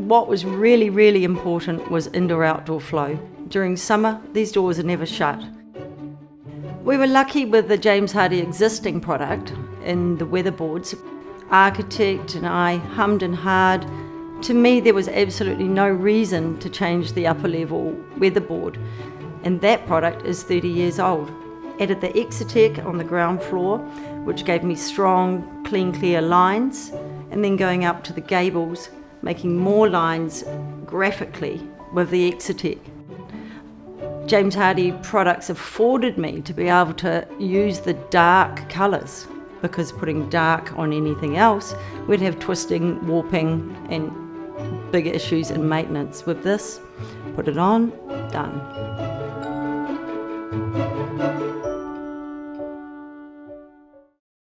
what was really, really important was indoor-outdoor flow. During summer, these doors are never shut. We were lucky with the James Hardie existing product in the weatherboards. Architect and I hummed and hawed. To me, there was absolutely no reason to change the upper level weatherboard, and that product is 30 years old. Added the ExoTec on the ground floor, which gave me strong, clean, clear lines, and then going up to the gables, making more lines graphically with the ExoTec. James Hardie products afforded me to be able to use the dark colours, because putting dark on anything else, we'd have twisting, warping and big issues in maintenance. With this, put it on, done.